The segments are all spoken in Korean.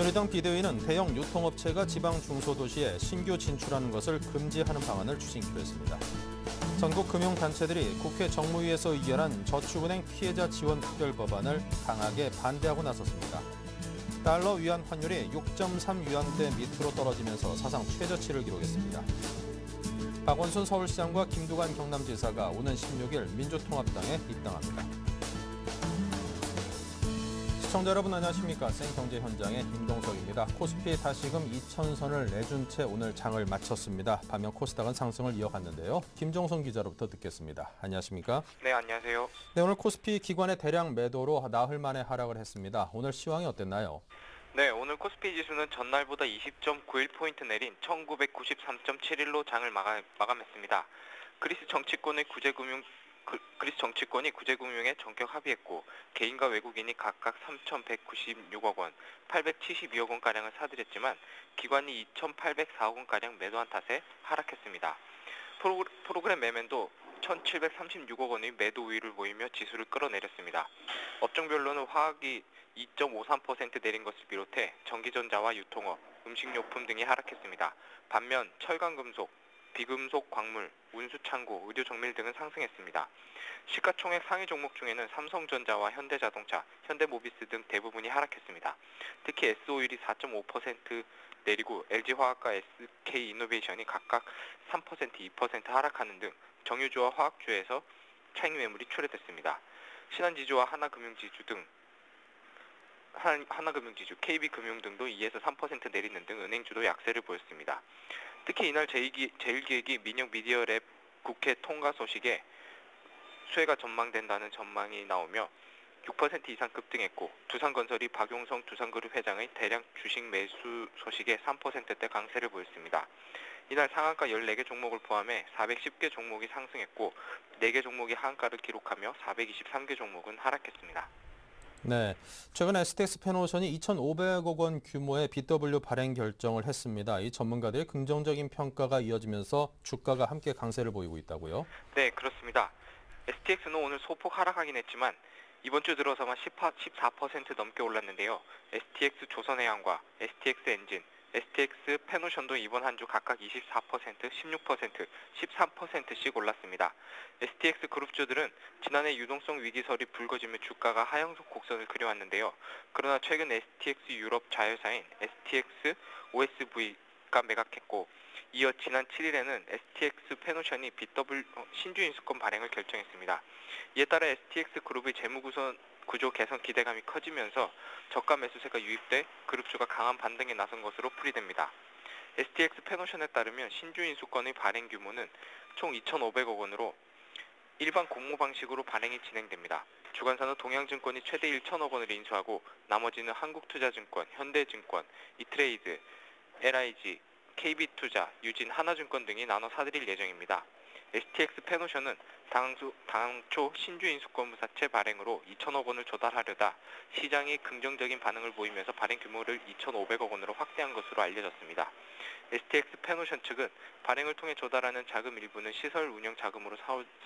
새누리당 비대위는 대형 유통업체가 지방 중소도시에 신규 진출하는 것을 금지하는 방안을 추진키로 했습니다. 전국 금융단체들이 국회 정무위에서 의결한 저축은행 피해자 지원 특별법안을 강하게 반대하고 나섰습니다. 달러 위안 환율이 6.3위안대 밑으로 떨어지면서 사상 최저치를 기록했습니다. 박원순 서울시장과 김두관 경남지사가 오는 16일 민주통합당에 입당합니다. 시청자 여러분 안녕하십니까. 생경제 현장의 임동석입니다. 코스피 다시금 2,000선을 내준 채 오늘 장을 마쳤습니다. 반면 코스닥은 상승을 이어갔는데요. 김종성 기자로부터 듣겠습니다. 안녕하십니까. 네, 안녕하세요. 네, 오늘 코스피 기관의 대량 매도로 나흘 만에 하락을 했습니다. 오늘 시황이 어땠나요? 네, 오늘 코스피 지수는 전날보다 20.91포인트 내린 1993.71로 장을 마감했습니다. 그리스 정치권이 구제금융에 전격 합의했고 개인과 외국인이 각각 3,196억 원, 872억 원가량을 사들였지만 기관이 2,804억 원가량 매도한 탓에 하락했습니다. 프로그램 매매도 1,736억 원의 매도 우위를 보이며 지수를 끌어내렸습니다. 업종별로는 화학이 2.53% 내린 것을 비롯해 전기전자와 유통업, 음식료품 등이 하락했습니다. 반면 철강금속, 비금속 광물, 운수창고, 의료정밀 등은 상승했습니다. 시가총액 상위 종목 중에는 삼성전자와 현대자동차, 현대모비스 등 대부분이 하락했습니다. 특히 S오일이 4.5% 내리고 LG화학과 SK이노베이션이 각각 3%, 2% 하락하는 등 정유주와 화학주에서 차익 매물이 출회됐습니다. 신한지주와 하나금융지주, KB금융 등도 2에서 3% 내리는 등 은행주도 약세를 보였습니다. 특히 이날 제일기획이 민영 미디어랩 국회 통과 소식에 수혜가 전망된다는 전망이 나오며 6% 이상 급등했고 두산건설이 박용성 두산그룹 회장의 대량 주식 매수 소식에 3%대 강세를 보였습니다. 이날 상한가 14개 종목을 포함해 410개 종목이 상승했고 4개 종목이 하한가를 기록하며 423개 종목은 하락했습니다. 네, 최근 STX 페노션이 2,500억 원 규모의 BW 발행 결정을 했습니다. 이 전문가들의 긍정적인 평가가 이어지면서 주가가 함께 강세를 보이고 있다고요? 네, 그렇습니다. STX는 오늘 소폭 하락하긴 했지만 이번 주 들어서만 14% 넘게 올랐는데요. STX 조선해양과 STX 엔진, STX 페노션도 이번 한 주 각각 24%, 16%, 13%씩 올랐습니다. STX 그룹주들은 지난해 유동성 위기설이 불거지며 주가가 하향속 곡선을 그려왔는데요. 그러나 최근 STX 유럽 자회사인 STX OSV가 매각했고 이어 지난 7일에는 STX 페노션이 BW 신주 인수권 발행을 결정했습니다. 이에 따라 STX 그룹의 재무구조 개선 기대감이 커지면서 저가 매수세가 유입돼 그룹주가 강한 반등에 나선 것으로 풀이됩니다. STX 페노션에 따르면 신주 인수권의 발행 규모는 총 2,500억 원으로 일반 공모 방식으로 발행이 진행됩니다. 주관사는 동양증권이 최대 1,000억 원을 인수하고 나머지는 한국투자증권, 현대증권, 이트레이드, LIG, KB투자, 유진, 하나증권 등이 나눠 사들일 예정입니다. STX 페노션은 당초 신주 인수권 무사채 발행으로 2,000억 원을 조달하려다 시장이 긍정적인 반응을 보이면서 발행 규모를 2,500억 원으로 확대한 것으로 알려졌습니다. STX 페노션 측은 발행을 통해 조달하는 자금 일부는 시설 운영 자금으로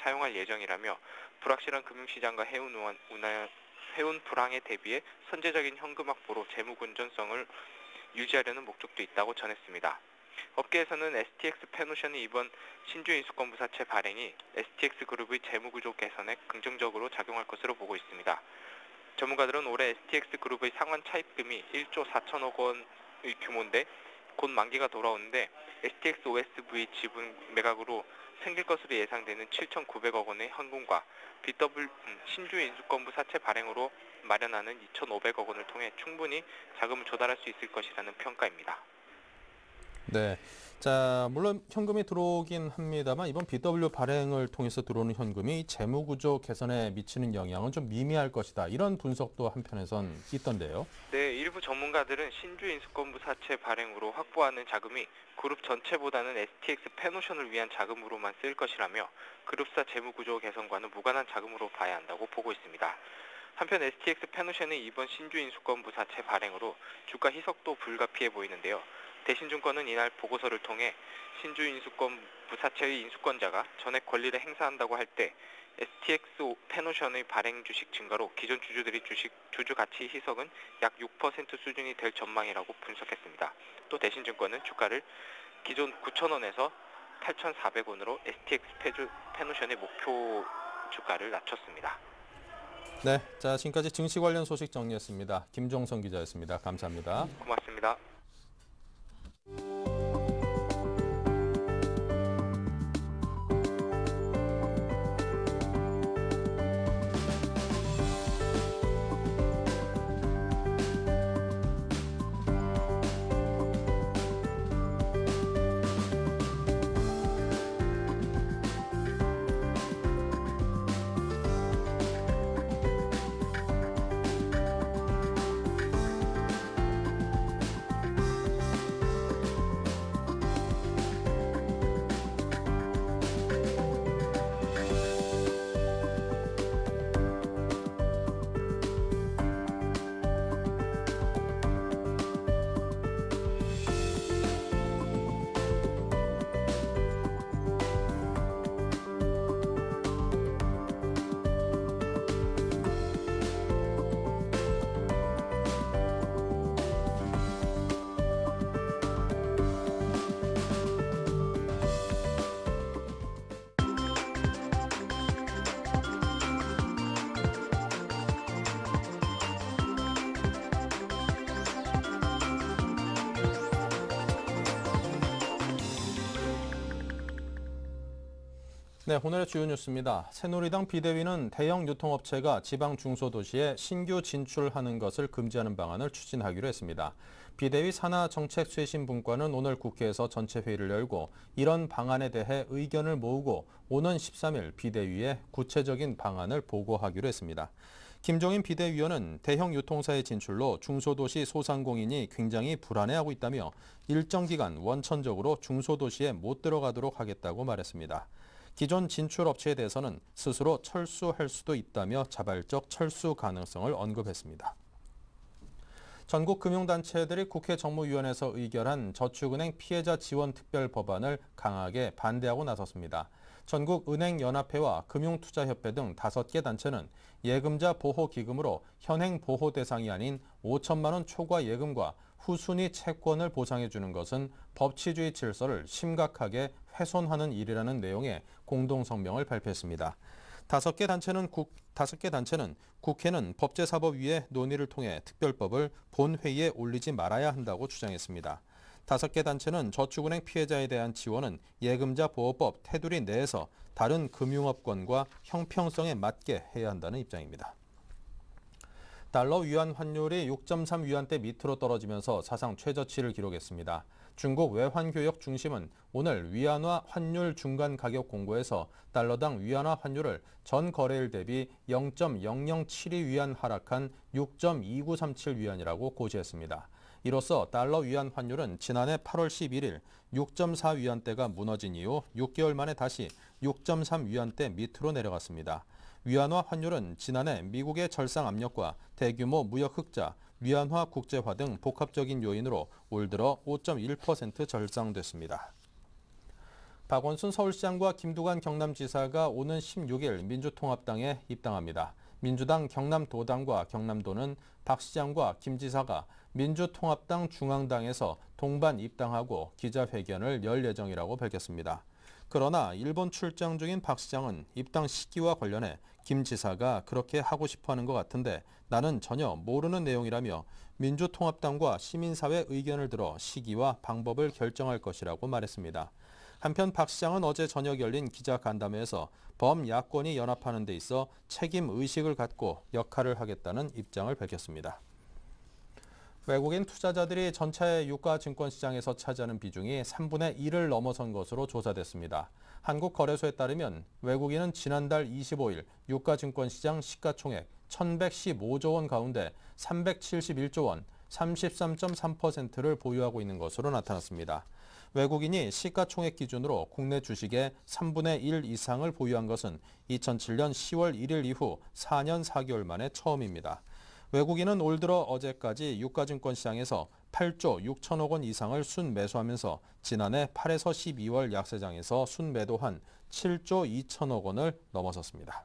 사용할 예정이라며 불확실한 금융시장과 해운 불황에 대비해 선제적인 현금 확보로 재무 건전성을 유지하려는 목적도 있다고 전했습니다. 업계에서는 STX 페노션의 이번 신주 인수권 무사채 발행이 STX 그룹의 재무구조 개선에 긍정적으로 작용할 것으로 보고 있습니다. 전문가들은 올해 STX 그룹의 상환 차입금이 1조 4천억 원의 규모인데 곧 만기가 돌아오는데 STX OSV 지분 매각으로 생길 것으로 예상되는 7,900억 원의 현금과 신주 인수권 무사채 발행으로 마련하는 2,500억 원을 통해 충분히 자금을 조달할 수 있을 것이라는 평가입니다. 네, 자 물론 현금이 들어오긴 합니다만 이번 BW 발행을 통해서 들어오는 현금이 재무구조 개선에 미치는 영향은 좀 미미할 것이다. 이런 분석도 한편에선 있던데요. 네, 일부 전문가들은 신주 인수권 무사채 발행으로 확보하는 자금이 그룹 전체보다는 STX 페노션을 위한 자금으로만 쓰일 것이라며 그룹사 재무구조 개선과는 무관한 자금으로 봐야 한다고 보고 있습니다. 한편 STX 페노션의 이번 신주 인수권 무사채 발행으로 주가 희석도 불가피해 보이는데요. 대신증권은 이날 보고서를 통해 신주 인수권 무사채의 인수권자가 전액 권리를 행사한다고 할 때 STX 페노션의 발행 주식 증가로 기존 주주들의 주주 가치 희석은 약 6% 수준이 될 전망이라고 분석했습니다. 또 대신증권은 주가를 기존 9,000원에서 8,400원으로 STX 페노션의 목표 주가를 낮췄습니다. 네, 자 지금까지 증시 관련 소식 정리했습니다. 김종성 기자였습니다. 감사합니다. 고맙습니다. 네, 오늘의 주요 뉴스입니다. 새누리당 비대위는 대형 유통업체가 지방 중소도시에 신규 진출하는 것을 금지하는 방안을 추진하기로 했습니다. 비대위 산하정책推進분과는 오늘 국회에서 전체 회의를 열고 이런 방안에 대해 의견을 모으고 오는 13일 비대위에 구체적인 방안을 보고하기로 했습니다. 김종인 비대위원은 대형 유통사의 진출로 중소도시 소상공인이 굉장히 불안해하고 있다며 일정 기간 원천적으로 중소도시에 못 들어가도록 하겠다고 말했습니다. 기존 진출 업체에 대해서는 스스로 철수할 수도 있다며 자발적 철수 가능성을 언급했습니다. 전국 금융단체들이 국회 정무위원회에서 의결한 저축은행 피해자 지원 특별 법안을 강하게 반대하고 나섰습니다. 전국은행연합회와 금융투자협회 등 5개 단체는 예금자 보호기금으로 현행 보호 대상이 아닌 5천만 원 초과 예금과 후순위 채권을 보상해주는 것은 법치주의 질서를 심각하게 훼손하는 일이라는 내용의 공동성명을 발표했습니다. 5개 단체는 국회는 법제사법위의 논의를 통해 특별법을 본회의에 올리지 말아야 한다고 주장했습니다. 5개 단체는 저축은행 피해자에 대한 지원은 예금자 보호법 테두리 내에서 다른 금융업권과 형평성에 맞게 해야 한다는 입장입니다. 달러 위안 환율이 6.3 위안대 밑으로 떨어지면서 사상 최저치를 기록했습니다. 중국 외환교역 중심은 오늘 위안화 환율 중간 가격 공고에서 달러당 위안화 환율을 전 거래일 대비 0.0072 위안 하락한 6.2937 위안이라고 고시했습니다. 이로써 달러 위안 환율은 지난해 8월 11일 6.4 위안대가 무너진 이후 6개월 만에 다시 6.3 위안대 밑으로 내려갔습니다. 위안화 환율은 지난해 미국의 절상 압력과 대규모 무역 흑자, 위안화 국제화 등 복합적인 요인으로 올 들어 5.1% 절상됐습니다. 박원순 서울시장과 김두관 경남지사가 오는 16일 민주통합당에 입당합니다. 민주당 경남도당과 경남도는 박 시장과 김 지사가 민주통합당 중앙당에서 동반 입당하고 기자회견을 열 예정이라고 밝혔습니다. 그러나 일본 출장 중인 박 시장은 입당 시기와 관련해 김 지사가 그렇게 하고 싶어하는 것 같은데 나는 전혀 모르는 내용이라며 민주통합당과 시민사회 의견을 들어 시기와 방법을 결정할 것이라고 말했습니다. 한편 박 시장은 어제 저녁 열린 기자간담회에서 범야권이 연합하는 데 있어 책임 의식을 갖고 역할을 하겠다는 입장을 밝혔습니다. 외국인 투자자들이 전체 유가 증권 시장에서 차지하는 비중이 3분의 1을 넘어선 것으로 조사됐습니다. 한국거래소에 따르면 외국인은 지난달 25일 유가 증권 시장 시가총액 1,115조 원 가운데 371조 원, 33.3%를 보유하고 있는 것으로 나타났습니다. 외국인이 시가총액 기준으로 국내 주식의 3분의 1 이상을 보유한 것은 2007년 10월 1일 이후 4년 4개월 만에 처음입니다. 외국인은 올 들어 어제까지 유가증권 시장에서 8조 6천억 원 이상을 순매수하면서 지난해 8에서 12월 약세장에서 순매도한 7조 2천억 원을 넘어섰습니다.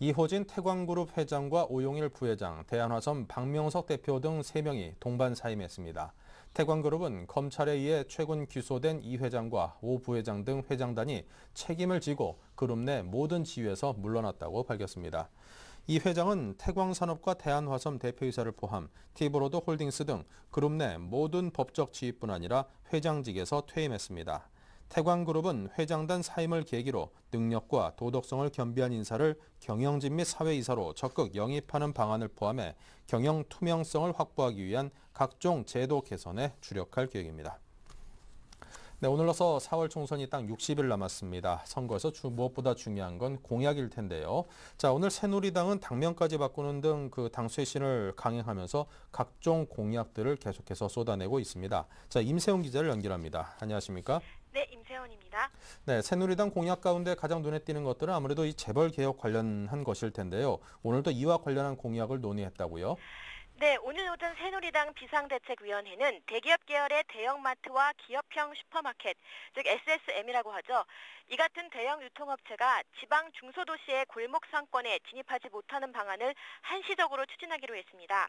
이호진 태광그룹 회장과 오용일 부회장, 대한화섬 박명석 대표 등 3명이 동반 사임했습니다. 태광그룹은 검찰에 의해 최근 기소된 이 회장과 오 부회장 등 회장단이 책임을 지고 그룹 내 모든 지위에서 물러났다고 밝혔습니다. 이 회장은 태광산업과 대한화섬 대표이사를 포함 티브로드 홀딩스 등 그룹 내 모든 법적 지위뿐 아니라 회장직에서 퇴임했습니다. 태광그룹은 회장단 사임을 계기로 능력과 도덕성을 겸비한 인사를 경영진 및 사회이사로 적극 영입하는 방안을 포함해 경영 투명성을 확보하기 위한 각종 제도 개선에 주력할 계획입니다. 네, 오늘로서 4월 총선이 딱 60일 남았습니다. 선거에서 무엇보다 중요한 건 공약일 텐데요. 자, 오늘 새누리당은 당명까지 바꾸는 등 그 당 쇄신을 강행하면서 각종 공약들을 계속해서 쏟아내고 있습니다. 자, 임세훈 기자를 연결합니다. 안녕하십니까? 네, 임세원입니다. 네, 새누리당 공약 가운데 가장 눈에 띄는 것들은 아무래도 이 재벌 개혁 관련한 것일 텐데요. 오늘도 이와 관련한 공약을 논의했다고요? 네, 오늘 오전 새누리당 비상대책위원회는 대기업 계열의 대형마트와 기업형 슈퍼마켓, 즉 SSM이라고 하죠. 이 같은 대형 유통업체가 지방 중소도시의 골목 상권에 진입하지 못하는 방안을 한시적으로 추진하기로 했습니다.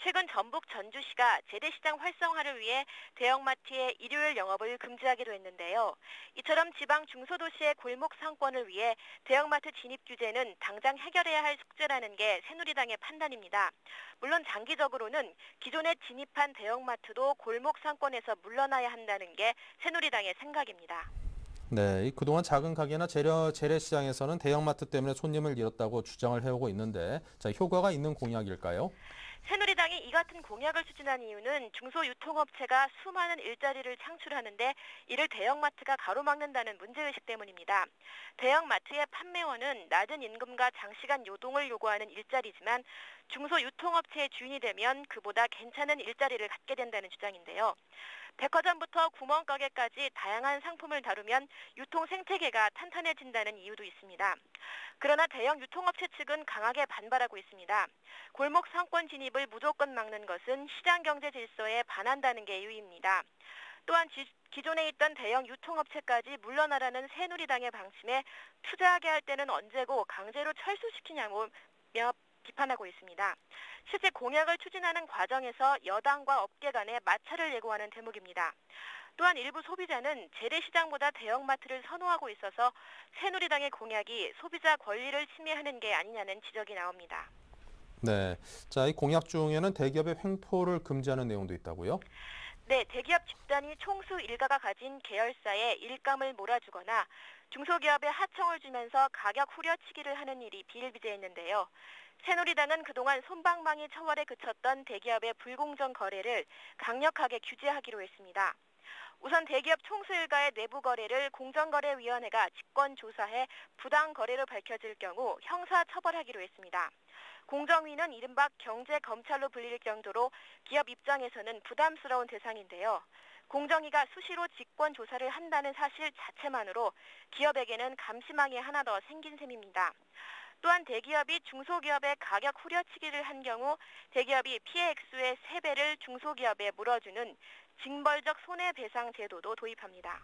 최근 전북 전주시가 재래시장 활성화를 위해 대형마트의 일요일 영업을 금지하기로 했는데요. 이처럼 지방 중소도시의 골목 상권을 위해 대형마트 진입 규제는 당장 해결해야 할 숙제라는 게 새누리당의 판단입니다. 물론 장기적으로는 기존에 진입한 대형마트도 골목 상권에서 물러나야 한다는 게 새누리당의 생각입니다. 네, 그동안 작은 가게나 재래시장에서는 대형마트 때문에 손님을 잃었다고 주장을 해오고 있는데, 자, 효과가 있는 공약일까요? 새누리당이 이 같은 공약을 추진한 이유는 중소유통업체가 수많은 일자리를 창출하는데 이를 대형마트가 가로막는다는 문제의식 때문입니다. 대형마트의 판매원은 낮은 임금과 장시간 노동을 요구하는 일자리지만 중소유통업체의 주인이 되면 그보다 괜찮은 일자리를 갖게 된다는 주장인데요. 백화점부터 구멍가게까지 다양한 상품을 다루면 유통 생태계가 탄탄해진다는 이유도 있습니다. 그러나 대형 유통업체 측은 강하게 반발하고 있습니다. 골목 상권 진입을 무조건 막는 것은 시장 경제 질서에 반한다는 게 이유입니다. 또한 기존에 있던 대형 유통업체까지 물러나라는 새누리당의 방침에 투자하게 할 때는 언제고 강제로 철수시키냐며 비판하고 있습니다. 실제 공약을 추진하는 과정에서 여당과 업계 간에 마찰을 예고하는 대목입니다. 또한 일부 소비자는 재래시장보다 대형마트를 선호하고 있어서 새누리당의 공약이 소비자 권리를 침해하는 게 아니냐는 지적이 나옵니다. 네, 자, 이 공약 중에는 대기업의 횡포를 금지하는 내용도 있다고요? 네, 대기업 집단이 총수 일가가 가진 계열사에 일감을 몰아주거나 중소기업에 하청을 주면서 가격 후려치기를 하는 일이 비일비재했는데요. 새누리당은 그동안 솜방망이 처벌에 그쳤던 대기업의 불공정 거래를 강력하게 규제하기로 했습니다. 우선 대기업 총수 일가의 내부 거래를 공정거래위원회가 직권조사해 부당 거래로 밝혀질 경우 형사 처벌하기로 했습니다. 공정위는 이른바 경제검찰로 불릴 정도로 기업 입장에서는 부담스러운 대상인데요. 공정위가 수시로 직권조사를 한다는 사실 자체만으로 기업에게는 감시망이 하나 더 생긴 셈입니다. 또한 대기업이 중소기업의 가격 후려치기를 한 경우 대기업이 피해 액수의 3배를 중소기업에 물어주는 징벌적 손해배상 제도도 도입합니다.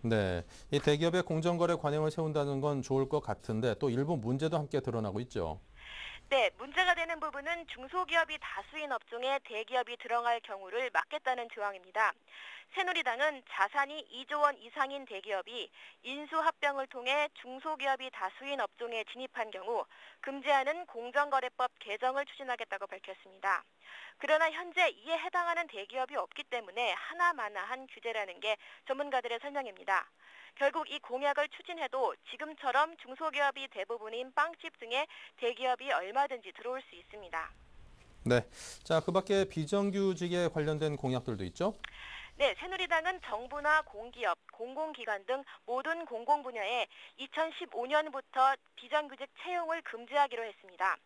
네, 이 대기업의 공정거래 관행을 세운다는 건 좋을 것 같은데 또 일부 문제도 함께 드러나고 있죠. 네, 문제가 되는 부분은 중소기업이 다수인 업종에 대기업이 들어갈 경우를 막겠다는 조항입니다. 새누리당은 자산이 2조 원 이상인 대기업이 인수합병을 통해 중소기업이 다수인 업종에 진입한 경우 금지하는 공정거래법 개정을 추진하겠다고 밝혔습니다. 그러나 현재 이에 해당하는 대기업이 없기 때문에 하나마나한 규제라는 게 전문가들의 설명입니다. 결국 이 공약을 추진해도 지금처럼 중소기업이 대부분인 빵집 등의 대기업이 얼마든지 들어올 수 있습니다. 네, 자, 그 밖에 비정규직에 관련된 공약들도 있죠? 네, 새누리당은 정부나 공기업, 공공기관 등 모든 공공 분야에 2015년부터 비정규직 채용을 금지하기로 했습니다.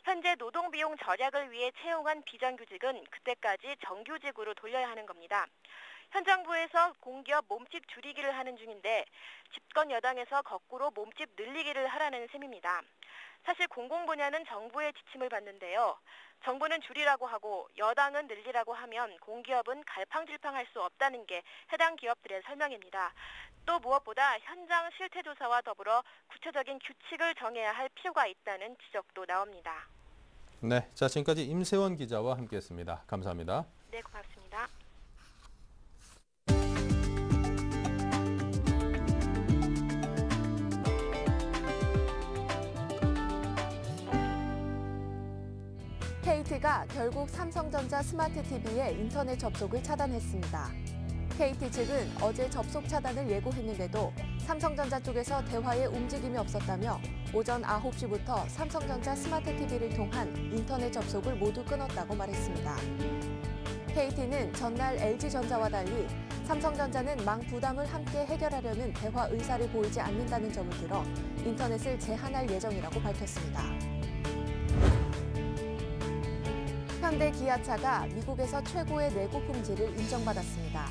현재 노동비용 절약을 위해 채용한 비정규직은 그때까지 정규직으로 돌려야 하는 겁니다. 현 정부에서 공기업 몸집 줄이기를 하는 중인데 집권 여당에서 거꾸로 몸집 늘리기를 하라는 셈입니다. 사실 공공 분야는 정부의 지침을 받는데요. 정부는 줄이라고 하고 여당은 늘리라고 하면 공기업은 갈팡질팡할 수 없다는 게 해당 기업들의 설명입니다. 또 무엇보다 현장 실태조사와 더불어 구체적인 규칙을 정해야 할 필요가 있다는 지적도 나옵니다. 네, 자 지금까지 임세원 기자와 함께했습니다. 감사합니다. 네, 고맙습니다. KT가 결국 삼성전자 스마트 TV의 인터넷 접속을 차단했습니다. KT 측은 어제 접속 차단을 예고했는데도 삼성전자 쪽에서 대화에 움직임이 없었다며 오전 9시부터 삼성전자 스마트 TV를 통한 인터넷 접속을 모두 끊었다고 말했습니다. KT는 전날 LG전자와 달리 삼성전자는 망 부담을 함께 해결하려는 대화 의사를 보이지 않는다는 점을 들어 인터넷을 제한할 예정이라고 밝혔습니다. 현대기아차가 미국에서 최고의 내구 품질을 인정받았습니다.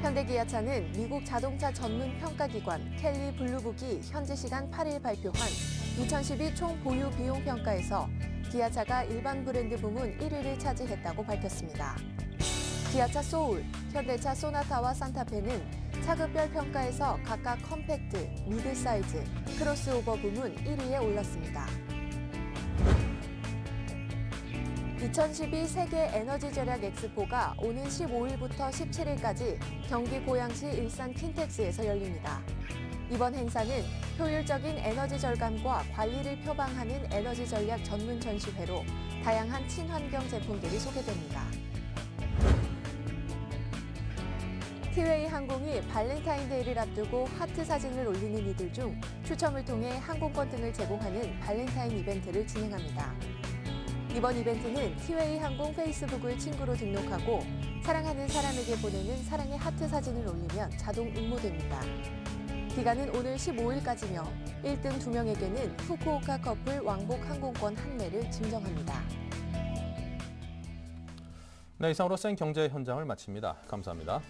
현대기아차는 미국 자동차 전문 평가기관 켈리 블루북이 현지 시간 8일 발표한 2012 총 보유 비용 평가에서 기아차가 일반 브랜드 부문 1위를 차지했다고 밝혔습니다. 기아차 소울, 현대차 소나타와 산타페는 차급별 평가에서 각각 컴팩트, 미드 사이즈, 크로스오버 부문 1위에 올랐습니다. 2012 세계 에너지 절약 엑스포가 오는 15일부터 17일까지 경기 고양시 일산 킨텍스에서 열립니다. 이번 행사는 효율적인 에너지 절감과 관리를 표방하는 에너지 전략 전문 전시회로 다양한 친환경 제품들이 소개됩니다. 티웨이 항공이 발렌타인데이를 앞두고 하트 사진을 올리는 이들 중 추첨을 통해 항공권 등을 제공하는 발렌타인 이벤트를 진행합니다. 이번 이벤트는 티웨이 항공 페이스북을 친구로 등록하고 사랑하는 사람에게 보내는 사랑의 하트 사진을 올리면 자동 응모됩니다. 기간은 오늘 15일까지며 1등 2명에게는 후쿠오카 커플 왕복 항공권 1매를 증정합니다. 네, 이상으로 생경제 현장을 마칩니다. 감사합니다.